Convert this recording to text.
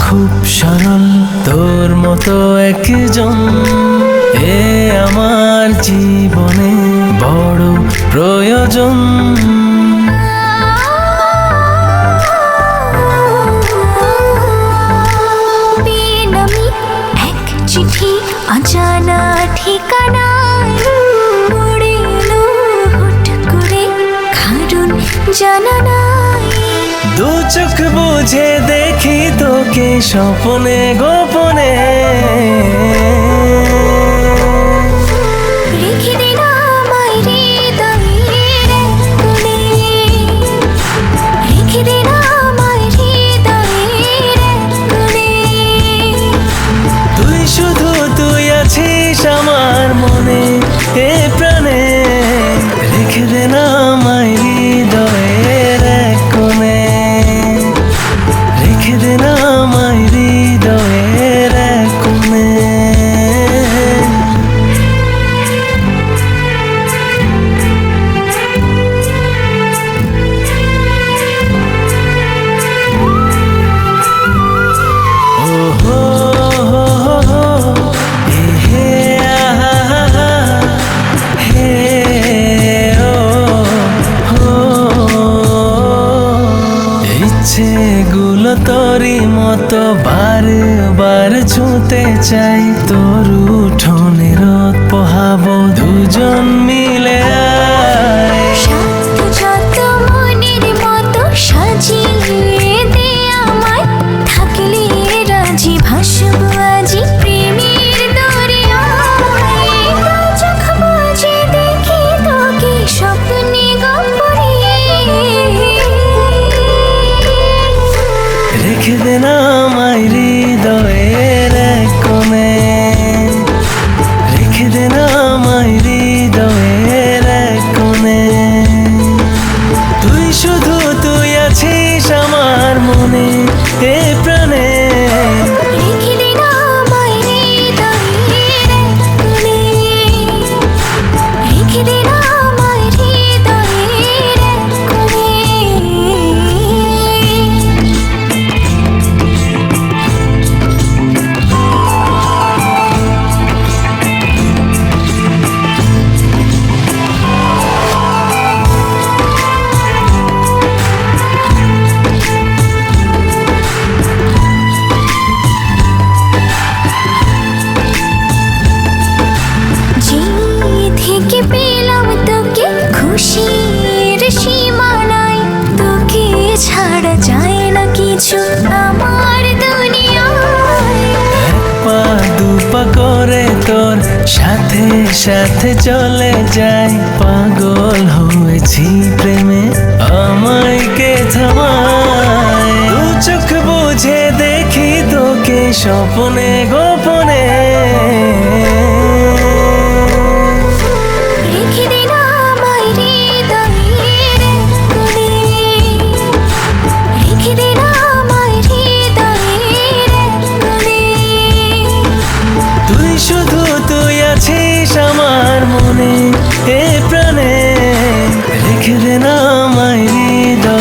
খুব সরল, তোর মতো একজন এ আমার জীবনে বড় প্রয়োজন। বেনামি এক চিঠি অজানা ঠিকানায় উড়ে এলো হুট করে, কারণ জানা নাই। দু চোখ বুঝে দেখি তোকে স্বপ্নে গোপনে, রেখে দিন আমায় হৃদয়ের এক কোণে, রেখে দিন আমায় হৃদয়ের এক কোণে। তুই শুধু তুই আছিস আমার মনে এ প্রাণে, রেখে দে না আমায় হৃদয়ের এক কোণে, রেখে দে না আমায় হৃদয়ের এক কোণে। ইচ্ছেগুলো তোরই মতো বারবার ছুঁতে চাই, তোর উঠোনে রোদ পোহাবো দুজন মিলে আয়। সাধ্য যত মনের মতো সাজিয়ে দে আমায়, থাকলে রাজি ভাসবো আজি প্রেমের দরিয়ায়। দু চোখ বুজে দেখি তোকে স্বপ্নে গোপনে, রেখে দে না আমায় হৃদয়ের এক কোণে, রেখে দে না আমায় হৃদয়ের এক কোণে। তুই শুধু তুই আছিস আমার মনে এ প্রাণে, রেখে দিন আমায় হৃদয়ের এক কোণে, রেখে দিন আমায় হৃদয়ের এক কোণে। যেই থেকে পেলাম তোকে খুশির সীমানায়, তোকে ছাড়া যায় না কিছু আমার দুনিয়ায়। এক পা দু পা করে তোর সাথে সাথে চলে যাই, পাগল হয়েছি প্রেমে আমায় কে থামায়। দু চোখ বুঝে দেখি তোকে স্বপ্নে গোপনে, রেখে দিন আমায় হৃদয়ের এক কোণে, রেখে দিন আমায় হৃদয়ের এক কোণে। তুই শুধু তুই আছিস আমার মনে এ প্রাণে, রেখে দে না আমায় হৃদয়।